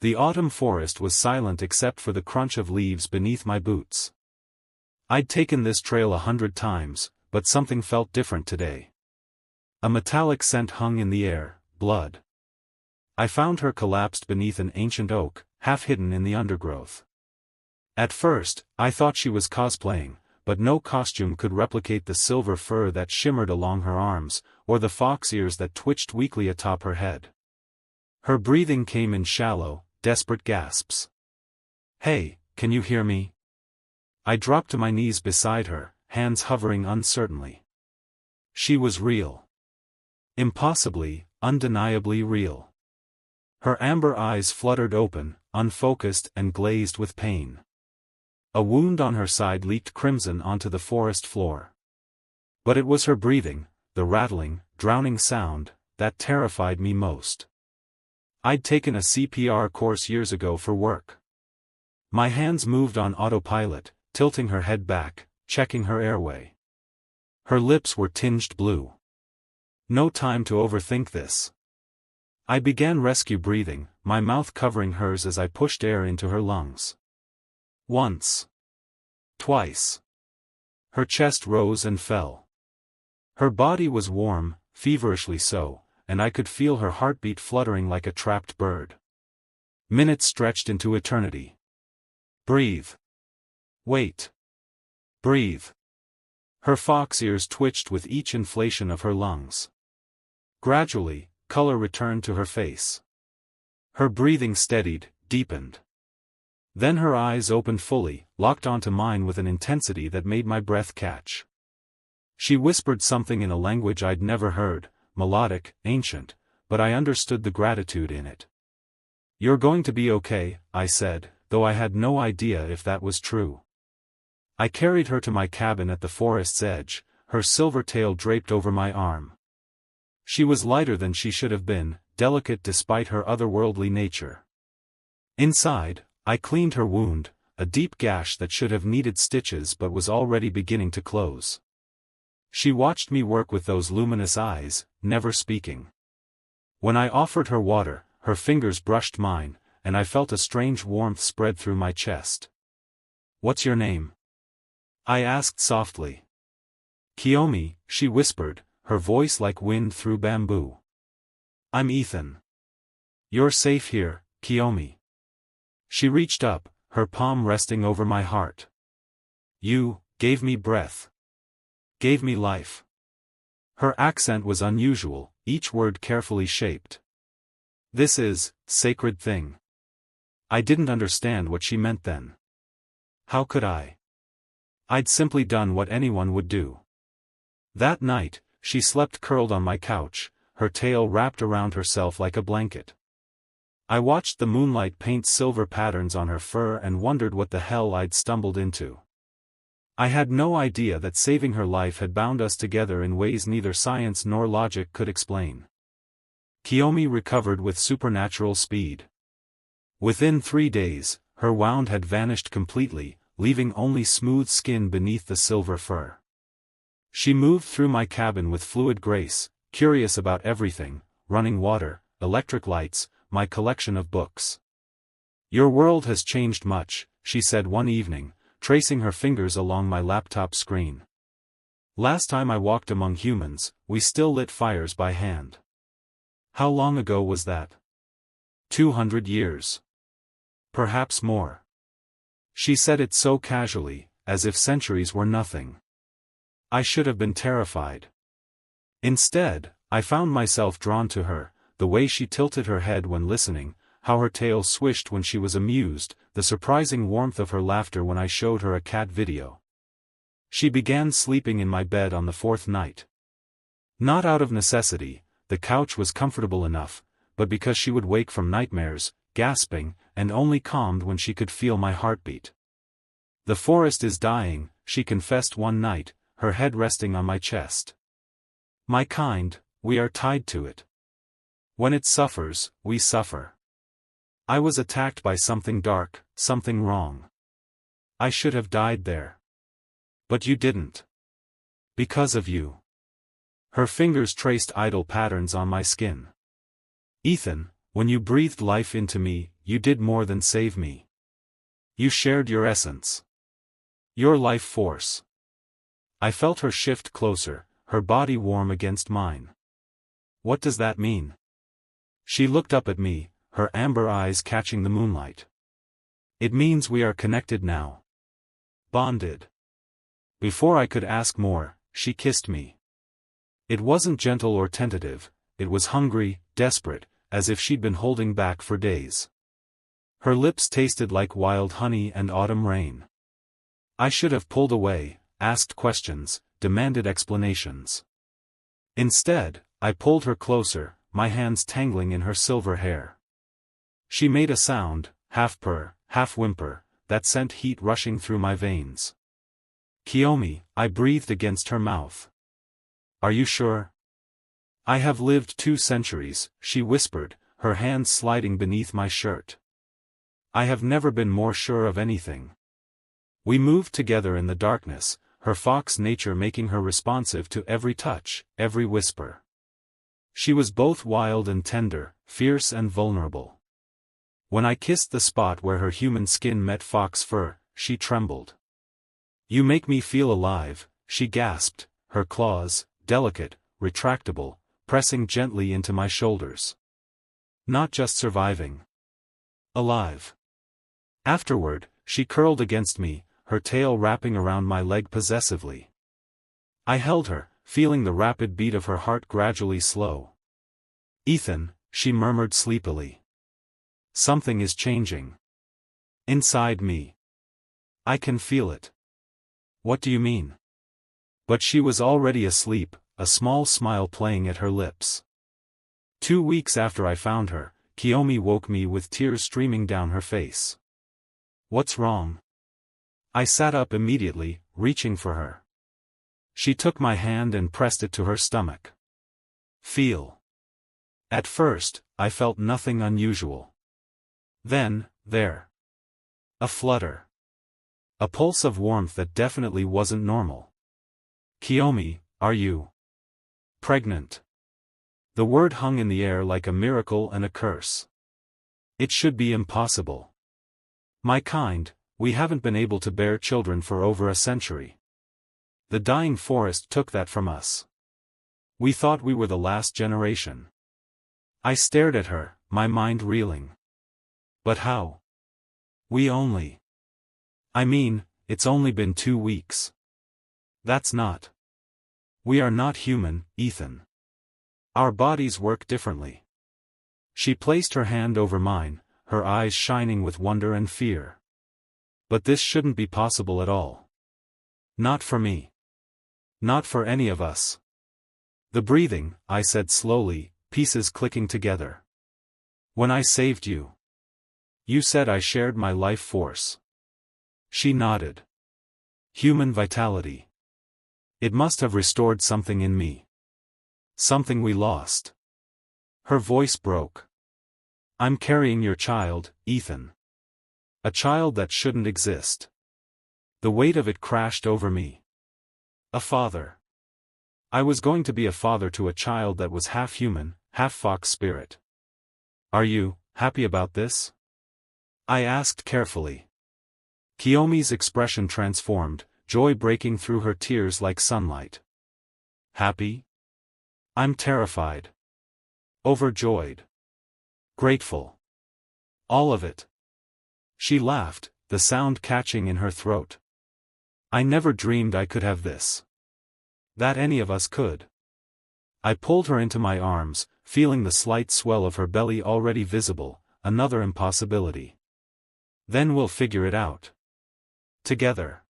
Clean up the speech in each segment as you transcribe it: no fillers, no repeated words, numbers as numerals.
The autumn forest was silent except for the crunch of leaves beneath my boots. I'd taken this trail 100 times, but something felt different today. A metallic scent hung in the air, blood. I found her collapsed beneath an ancient oak, half hidden in the undergrowth. At first, I thought she was cosplaying, but no costume could replicate the silver fur that shimmered along her arms, or the fox ears that twitched weakly atop her head. Her breathing came in shallow, desperate gasps. "Hey, can you hear me?" I dropped to my knees beside her, hands hovering uncertainly. She was real. Impossibly, undeniably real. Her amber eyes fluttered open, unfocused and glazed with pain. A wound on her side leaked crimson onto the forest floor. But it was her breathing, the rattling, drowning sound, that terrified me most. I'd taken a CPR course years ago for work. My hands moved on autopilot, tilting her head back, checking her airway. Her lips were tinged blue. No time to overthink this. I began rescue breathing, my mouth covering hers as I pushed air into her lungs. Once. Twice. Her chest rose and fell. Her body was warm, feverishly so, and I could feel her heartbeat fluttering like a trapped bird. Minutes stretched into eternity. Breathe. Wait. Breathe. Her fox ears twitched with each inflation of her lungs. Gradually, color returned to her face. Her breathing steadied, deepened. Then her eyes opened fully, locked onto mine with an intensity that made my breath catch. She whispered something in a language I'd never heard, melodic, ancient, but I understood the gratitude in it. "You're going to be okay," I said, though I had no idea if that was true. I carried her to my cabin at the forest's edge, her silver tail draped over my arm. She was lighter than she should have been, delicate despite her otherworldly nature. Inside, I cleaned her wound, a deep gash that should have needed stitches but was already beginning to close. She watched me work with those luminous eyes, never speaking. When I offered her water, her fingers brushed mine, and I felt a strange warmth spread through my chest. "What's your name?" I asked softly. "Kiyomi," she whispered, her voice like wind through bamboo. "I'm Ethan. You're safe here, Kiyomi." She reached up, her palm resting over my heart. "You gave me breath. Gave me life." Her accent was unusual, each word carefully shaped. "This is sacred thing." I didn't understand what she meant then. How could I? I'd simply done what anyone would do. That night, she slept curled on my couch, her tail wrapped around herself like a blanket. I watched the moonlight paint silver patterns on her fur and wondered what the hell I'd stumbled into. I had no idea that saving her life had bound us together in ways neither science nor logic could explain. Kiyomi recovered with supernatural speed. Within 3 days, her wound had vanished completely, leaving only smooth skin beneath the silver fur. She moved through my cabin with fluid grace, curious about everything: running water, electric lights, my collection of books. "Your world has changed much," she said one evening, tracing her fingers along my laptop screen. "Last time I walked among humans, we still lit fires by hand. How long ago was that? 200 years. Perhaps more." She said it so casually, as if centuries were nothing. I should have been terrified. Instead, I found myself drawn to her, the way she tilted her head when listening, how her tail swished when she was amused, the surprising warmth of her laughter when I showed her a cat video. She began sleeping in my bed on the 4th night. Not out of necessity, the couch was comfortable enough, but because she would wake from nightmares, gasping, and only calmed when she could feel my heartbeat. "The forest is dying," she confessed one night, her head resting on my chest. "My kind, we are tied to it. When it suffers, we suffer. I was attacked by something dark, something wrong. I should have died there. But you didn't. Because of you." Her fingers traced idle patterns on my skin. "Ethan, When you breathed life into me, you did more than save me. You shared your essence. Your life force. I felt her shift closer, her body warm against mine. What does that mean? She looked up at me, her amber eyes catching the moonlight. It means we are connected now. Bonded. Before I could ask more, she kissed me. It wasn't gentle or tentative, it was hungry, desperate, as if she'd been holding back for days. Her lips tasted like wild honey and autumn rain. I should have pulled away, asked questions, demanded explanations. Instead, I pulled her closer, my hands tangling in her silver hair. She made a sound, half purr, half whimper, that sent heat rushing through my veins. Kiyomi, I breathed against her mouth. Are you sure? I have lived 2 centuries, she whispered, her hands sliding beneath my shirt. I have never been more sure of anything. We moved together in the darkness, her fox nature making her responsive to every touch, every whisper. She was both wild and tender, fierce and vulnerable. When I kissed the spot where her human skin met fox fur, she trembled. You make me feel alive, she gasped, her claws, delicate, retractable, pressing gently into my shoulders. Not just surviving. Alive. Afterward, she curled against me, her tail wrapping around my leg possessively. I held her, feeling the rapid beat of her heart gradually slow. Ethan, she murmured sleepily. Something is changing. Inside me. I can feel it. What do you mean? But she was already asleep, a small smile playing at her lips. 2 weeks after I found her, Kiyomi woke me with tears streaming down her face. What's wrong? I sat up immediately, reaching for her. She took my hand and pressed it to her stomach. Feel. At first, I felt nothing unusual. Then, there. A flutter. A pulse of warmth that definitely wasn't normal. Kiyomi, are you pregnant? The word hung in the air like a miracle and a curse. It should be impossible. My kind, we haven't been able to bear children for over a century. The dying forest took that from us. We thought we were the last generation. I stared at her, my mind reeling. But how? I mean, it's only been 2 weeks. That's not. We are not human, Ethan. Our bodies work differently. She placed her hand over mine, her eyes shining with wonder and fear. But this shouldn't be possible at all. Not for me. Not for any of us. The breathing, I said slowly, pieces clicking together. When I saved you. You said I shared my life force. She nodded. Human vitality. It must have restored something in me. Something we lost. Her voice broke. I'm carrying your child, Ethan. A child that shouldn't exist. The weight of it crashed over me. A father. I was going to be a father to a child that was half human, half fox spirit. Are you happy about this? I asked carefully. Kiyomi's expression transformed, joy breaking through her tears like sunlight. Happy? I'm terrified. Overjoyed. Grateful. All of it. She laughed, the sound catching in her throat. I never dreamed I could have this. That any of us could. I pulled her into my arms, feeling the slight swell of her belly already visible, another impossibility. Then we'll figure it out. Together.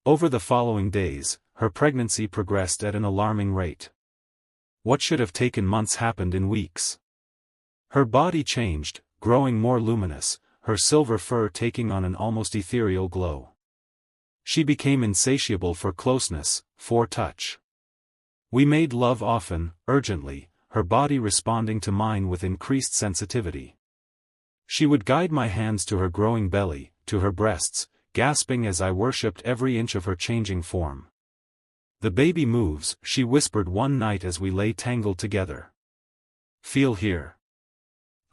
Over the following days, her pregnancy progressed at an alarming rate. What should have taken months happened in weeks. Her body changed, growing more luminous, her silver fur taking on an almost ethereal glow. She became insatiable for closeness, for touch. We made love often, urgently, her body responding to mine with increased sensitivity. She would guide my hands to her growing belly, to her breasts, gasping as I worshipped every inch of her changing form. The baby moves, she whispered one night as we lay tangled together. Feel here.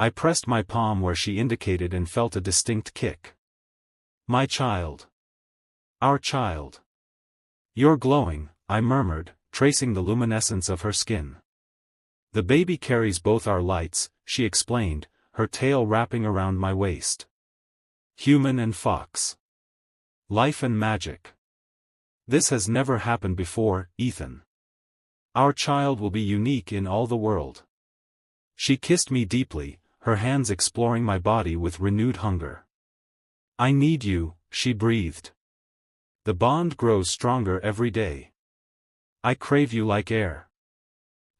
I pressed my palm where she indicated and felt a distinct kick. My child. Our child. You're glowing, I murmured, tracing the luminescence of her skin. The baby carries both our lights, she explained, her tail wrapping around my waist. Human and fox. Life and magic. This has never happened before, Ethan. Our child will be unique in all the world. She kissed me deeply, her hands exploring my body with renewed hunger. I need you, she breathed. The bond grows stronger every day. I crave you like air.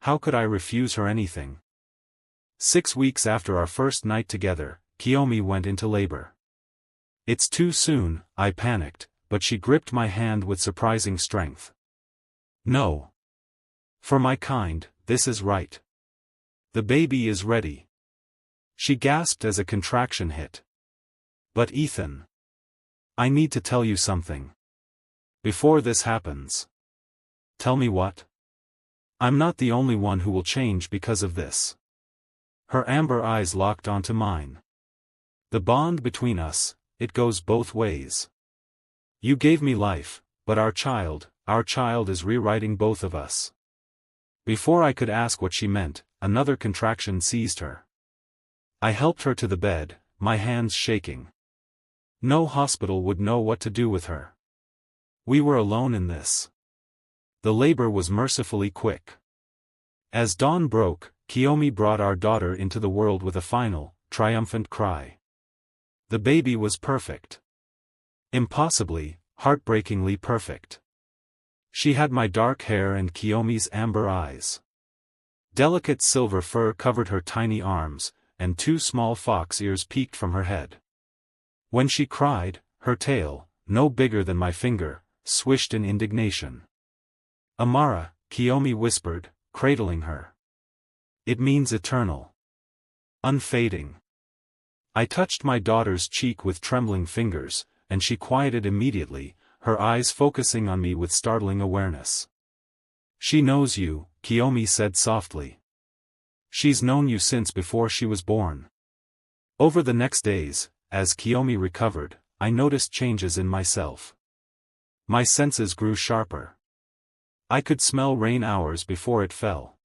How could I refuse her anything? 6 weeks after our first night together, Kiyomi went into labor. It's too soon, I panicked, but she gripped my hand with surprising strength. No. For my kind, this is right. The baby is ready. She gasped as a contraction hit. But Ethan. I need to tell you something. Before this happens. Tell me what? I'm not the only one who will change because of this. Her amber eyes locked onto mine. The bond between us, it goes both ways. You gave me life, but our child is rewriting both of us. Before I could ask what she meant, another contraction seized her. I helped her to the bed, my hands shaking. No hospital would know what to do with her. We were alone in this. The labor was mercifully quick. As dawn broke, Kiyomi brought our daughter into the world with a final, triumphant cry. The baby was perfect. Impossibly, heartbreakingly perfect. She had my dark hair and Kiyomi's amber eyes. Delicate silver fur covered her tiny arms, and 2 small fox ears peeked from her head. When she cried, her tail, no bigger than my finger, swished in indignation. Amara, Kiyomi whispered, cradling her. It means eternal. Unfading. I touched my daughter's cheek with trembling fingers, and she quieted immediately, her eyes focusing on me with startling awareness. She knows you, Kiyomi said softly. She's known you since before she was born. Over the next days, as Kiyomi recovered, I noticed changes in myself. My senses grew sharper. I could smell rain hours before it fell.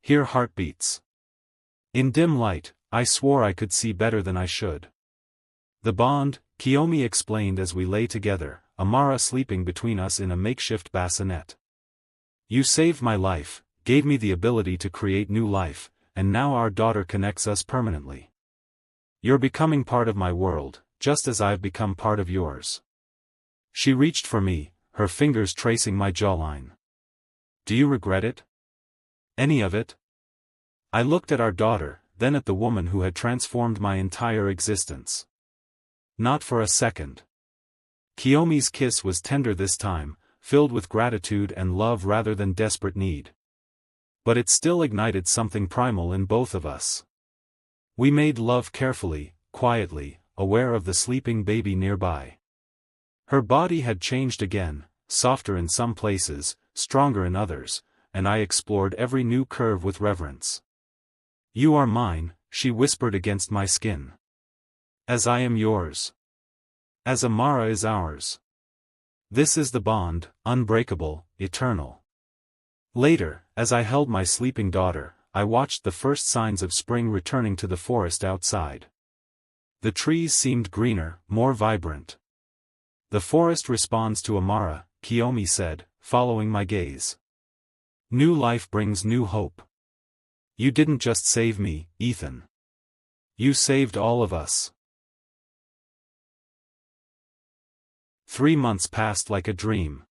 Hear heartbeats. In dim light, I swore I could see better than I should. The bond, Kiyomi explained as we lay together, Amara sleeping between us in a makeshift bassinet. You saved my life, gave me the ability to create new life, and now our daughter connects us permanently. You're becoming part of my world, just as I've become part of yours. She reached for me, her fingers tracing my jawline. Do you regret it? Any of it? I looked at our daughter, then at the woman who had transformed my entire existence. Not for a second. Kiyomi's kiss was tender this time, filled with gratitude and love rather than desperate need. But it still ignited something primal in both of us. We made love carefully, quietly, aware of the sleeping baby nearby. Her body had changed again, softer in some places, stronger in others, and I explored every new curve with reverence. You are mine, she whispered against my skin. As I am yours. As Amara is ours. This is the bond, unbreakable, eternal. Later, as I held my sleeping daughter, I watched the first signs of spring returning to the forest outside. The trees seemed greener, more vibrant. The forest responds to Amara, Kiyomi said, following my gaze. New life brings new hope. You didn't just save me, Ethan. You saved all of us. 3 months passed like a dream.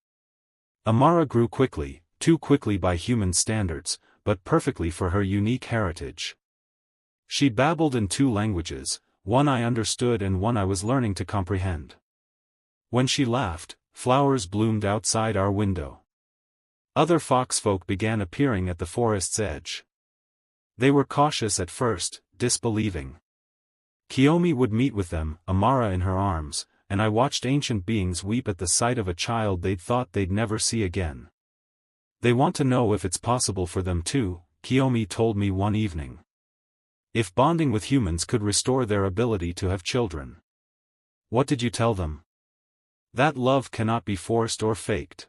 Amara grew quickly, too quickly by human standards, but perfectly for her unique heritage. She babbled in 2 languages, one I understood and one I was learning to comprehend. When she laughed, flowers bloomed outside our window. Other foxfolk began appearing at the forest's edge. They were cautious at first, disbelieving. Kiyomi would meet with them, Amara in her arms, and I watched ancient beings weep at the sight of a child they'd thought they'd never see again. They want to know if it's possible for them too, Kiyomi told me one evening. If bonding with humans could restore their ability to have children. What did you tell them? That love cannot be forced or faked.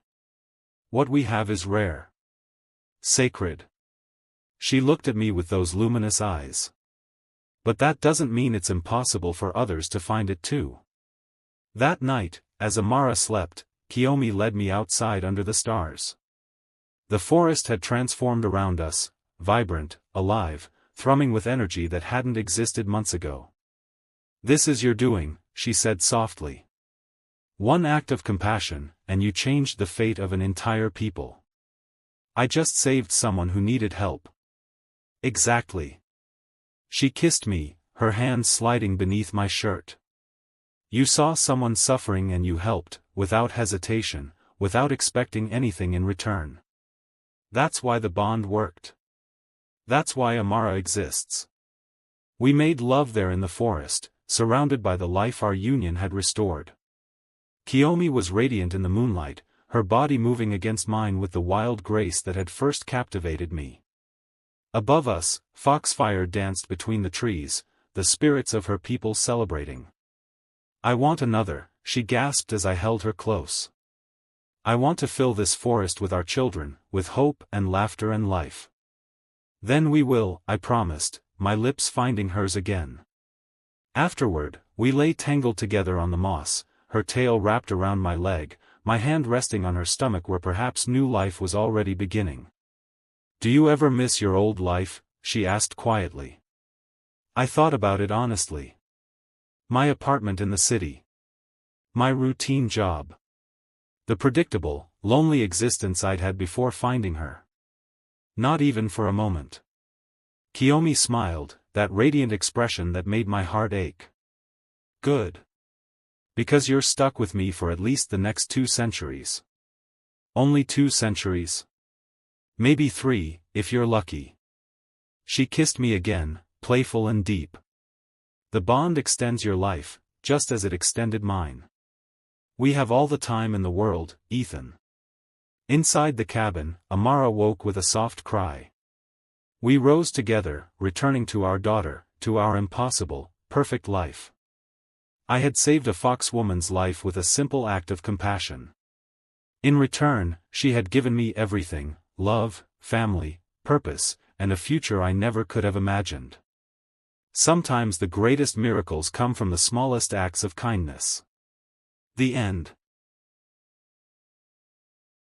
What we have is rare. Sacred. She looked at me with those luminous eyes. But that doesn't mean it's impossible for others to find it too. That night, as Amara slept, Kiyomi led me outside under the stars. The forest had transformed around us, vibrant, alive, thrumming with energy that hadn't existed months ago. This is your doing, she said softly. One act of compassion, and you changed the fate of an entire people. I just saved someone who needed help. Exactly. She kissed me, her hands sliding beneath my shirt. You saw someone suffering and you helped, without hesitation, without expecting anything in return. That's why the bond worked. That's why Amara exists. We made love there in the forest, surrounded by the life our union had restored. Kiyomi was radiant in the moonlight, her body moving against mine with the wild grace that had first captivated me. Above us, foxfire danced between the trees, the spirits of her people celebrating. I want another, she gasped as I held her close. I want to fill this forest with our children, with hope and laughter and life. Then we will, I promised, my lips finding hers again. Afterward, we lay tangled together on the moss, her tail wrapped around my leg, my hand resting on her stomach where perhaps new life was already beginning. Do you ever miss your old life? She asked quietly. I thought about it honestly. My apartment in the city. My routine job. The predictable, lonely existence I'd had before finding her. Not even for a moment. Kiyomi smiled, that radiant expression that made my heart ache. Good. Because you're stuck with me for at least the next 2 centuries. Only 2 centuries? Maybe 3, if you're lucky. She kissed me again, playful and deep. The bond extends your life, just as it extended mine. We have all the time in the world, Ethan. Inside the cabin, Amara woke with a soft cry. We rose together, returning to our daughter, to our impossible, perfect life. I had saved a fox woman's life with a simple act of compassion. In return, she had given me everything, love, family, purpose, and a future I never could have imagined. Sometimes the greatest miracles come from the smallest acts of kindness. The end.